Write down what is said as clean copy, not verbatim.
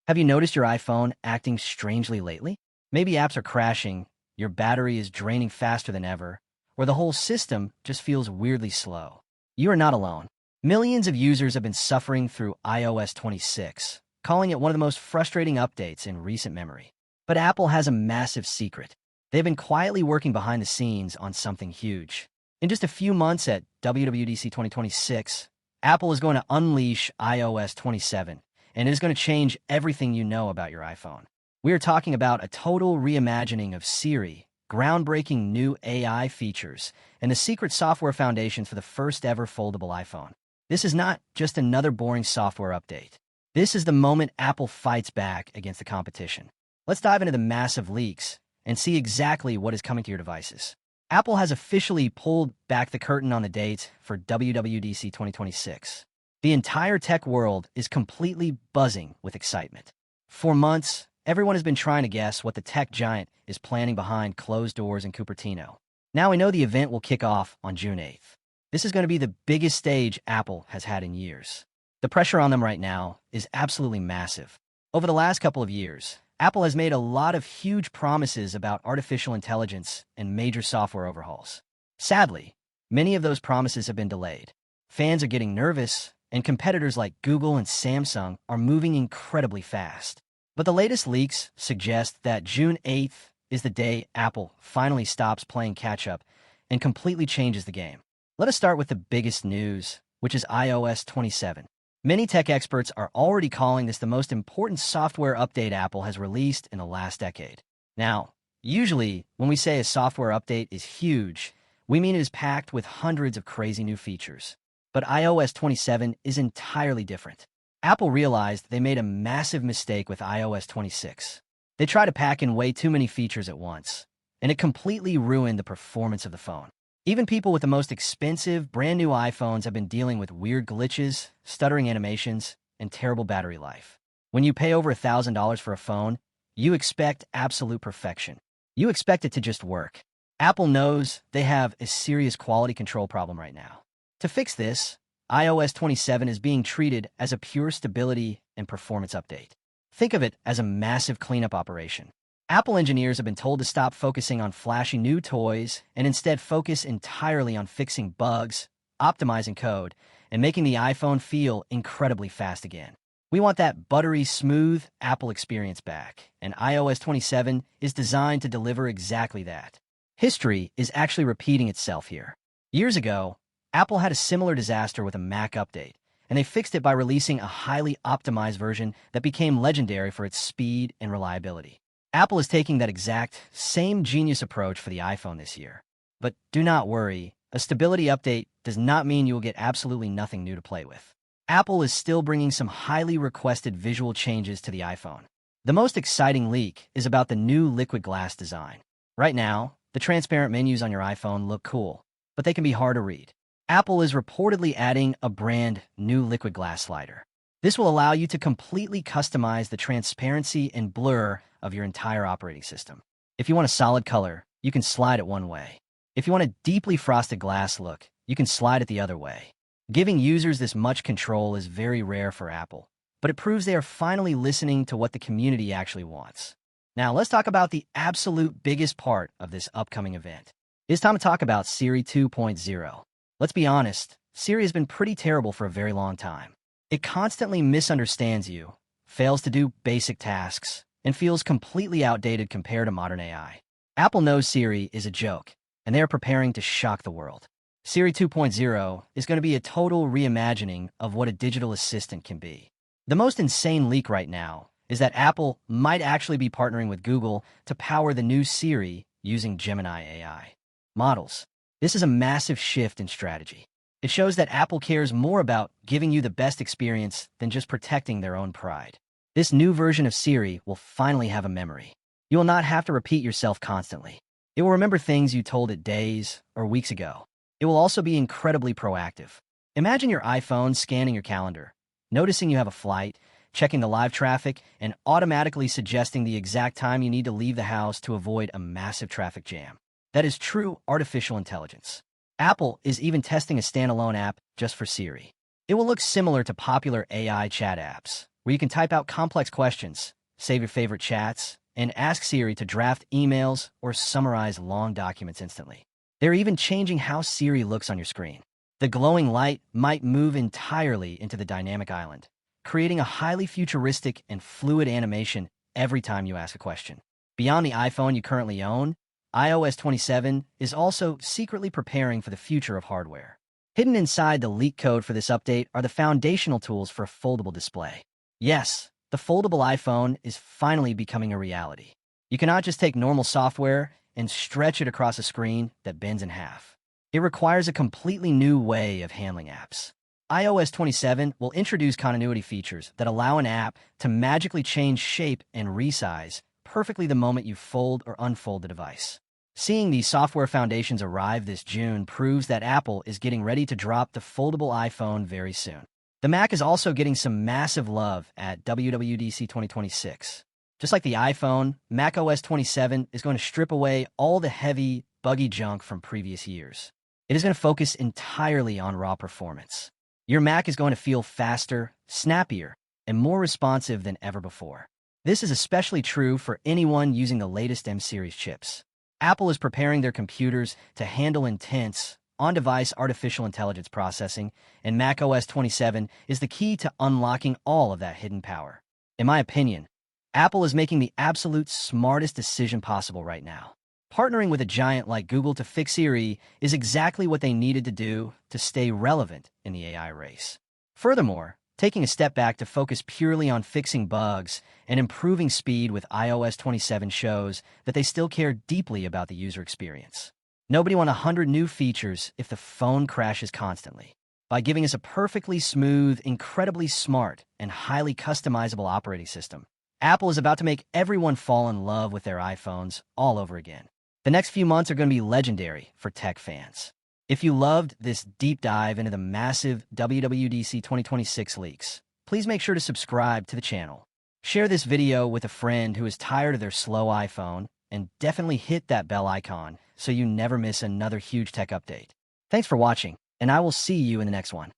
Have you noticed your iPhone acting strangely lately? Maybe apps are crashing, your battery is draining faster than ever, or the whole system just feels weirdly slow. You are not alone. Millions of users have been suffering through iOS 26, calling it one of the most frustrating updates in recent memory. But Apple has a massive secret. They've been quietly working behind the scenes on something huge. In just a few months at WWDC 2026, Apple is going to unleash iOS 27, and it is going to change everything you know about your iPhone. We are talking about a total reimagining of Siri, groundbreaking new AI features, and the secret software foundations for the first ever foldable iPhone. This is not just another boring software update. This is the moment Apple fights back against the competition. Let's dive into the massive leaks and see exactly what is coming to your devices. Apple has officially pulled back the curtain on the date for WWDC 2026. The entire tech world is completely buzzing with excitement. For months, everyone has been trying to guess what the tech giant is planning behind closed doors in Cupertino. Now we know the event will kick off on June 8th. This is going to be the biggest stage Apple has had in years. The pressure on them right now is absolutely massive. Over the last couple of years, Apple has made a lot of huge promises about artificial intelligence and major software overhauls. Sadly, many of those promises have been delayed. Fans are getting nervous, and competitors like Google and Samsung are moving incredibly fast. But the latest leaks suggest that June 8th is the day Apple finally stops playing catch-up and completely changes the game. Let us start with the biggest news, which is iOS 27. Many tech experts are already calling this the most important software update Apple has released in the last decade. Now, usually, when we say a software update is huge, we mean it is packed with hundreds of crazy new features. But iOS 27 is entirely different. Apple realized they made a massive mistake with iOS 26. They tried to pack in way too many features at once, and it completely ruined the performance of the phone. Even people with the most expensive, brand new iPhones have been dealing with weird glitches, stuttering animations, and terrible battery life. When you pay over $1,000 for a phone, you expect absolute perfection. You expect it to just work. Apple knows they have a serious quality control problem right now. To fix this, iOS 27 is being treated as a pure stability and performance update. Think of it as a massive cleanup operation. Apple engineers have been told to stop focusing on flashy new toys and instead focus entirely on fixing bugs, optimizing code, and making the iPhone feel incredibly fast again. We want that buttery, smooth Apple experience back, and iOS 27 is designed to deliver exactly that. History is actually repeating itself here. Years ago, Apple had a similar disaster with a Mac update, and they fixed it by releasing a highly optimized version that became legendary for its speed and reliability. Apple is taking that exact same genius approach for the iPhone this year. But do not worry, a stability update does not mean you will get absolutely nothing new to play with. Apple is still bringing some highly requested visual changes to the iPhone. The most exciting leak is about the new liquid glass design. Right now, the transparent menus on your iPhone look cool, but they can be hard to read. Apple is reportedly adding a brand new liquid glass slider. This will allow you to completely customize the transparency and blur of your entire operating system. If you want a solid color, you can slide it one way. If you want a deeply frosted glass look, you can slide it the other way. Giving users this much control is very rare for Apple, but it proves they are finally listening to what the community actually wants. Now, let's talk about the absolute biggest part of this upcoming event. It's time to talk about Siri 2.0. Let's be honest, Siri has been pretty terrible for a very long time. It constantly misunderstands you, fails to do basic tasks, and feels completely outdated compared to modern AI. Apple knows Siri is a joke, and they are preparing to shock the world. Siri 2.0 is going to be a total reimagining of what a digital assistant can be. The most insane leak right now is that Apple might actually be partnering with Google to power the new Siri using Gemini AI models. This is a massive shift in strategy. It shows that Apple cares more about giving you the best experience than just protecting their own pride. This new version of Siri will finally have a memory. You will not have to repeat yourself constantly. It will remember things you told it days or weeks ago. It will also be incredibly proactive. Imagine your iPhone scanning your calendar, noticing you have a flight, checking the live traffic, and automatically suggesting the exact time you need to leave the house to avoid a massive traffic jam. That is true artificial intelligence. Apple is even testing a standalone app just for Siri. It will look similar to popular AI chat apps, where you can type out complex questions, save your favorite chats, and ask Siri to draft emails or summarize long documents instantly. They're even changing how Siri looks on your screen. The glowing light might move entirely into the dynamic island, creating a highly futuristic and fluid animation every time you ask a question. Beyond the iPhone you currently own, iOS 27 is also secretly preparing for the future of hardware. Hidden inside the leak code for this update are the foundational tools for a foldable display. Yes, the foldable iPhone is finally becoming a reality. You cannot just take normal software and stretch it across a screen that bends in half. It requires a completely new way of handling apps. iOS 27 will introduce continuity features that allow an app to magically change shape and resize perfectly the moment you fold or unfold the device. Seeing these software foundations arrive this June proves that Apple is getting ready to drop the foldable iPhone very soon. The Mac is also getting some massive love at WWDC 2026. Just like the iPhone, macOS 27 is going to strip away all the heavy, buggy junk from previous years. It is going to focus entirely on raw performance. Your Mac is going to feel faster, snappier, and more responsive than ever before. This is especially true for anyone using the latest M-series chips. Apple is preparing their computers to handle intense, on-device artificial intelligence processing, and macOS 27 is the key to unlocking all of that hidden power. In my opinion, Apple is making the absolute smartest decision possible right now. Partnering with a giant like Google to fix Siri is exactly what they needed to do to stay relevant in the AI race. Furthermore, taking a step back to focus purely on fixing bugs and improving speed with iOS 27 shows that they still care deeply about the user experience. Nobody wants 100 new features if the phone crashes constantly. By giving us a perfectly smooth, incredibly smart, and highly customizable operating system, Apple is about to make everyone fall in love with their iPhones all over again. The next few months are going to be legendary for tech fans. If you loved this deep dive into the massive WWDC 2026 leaks, please make sure to subscribe to the channel. Share this video with a friend who is tired of their slow iPhone, and definitely hit that bell icon so you never miss another huge tech update. Thanks for watching, and I will see you in the next one.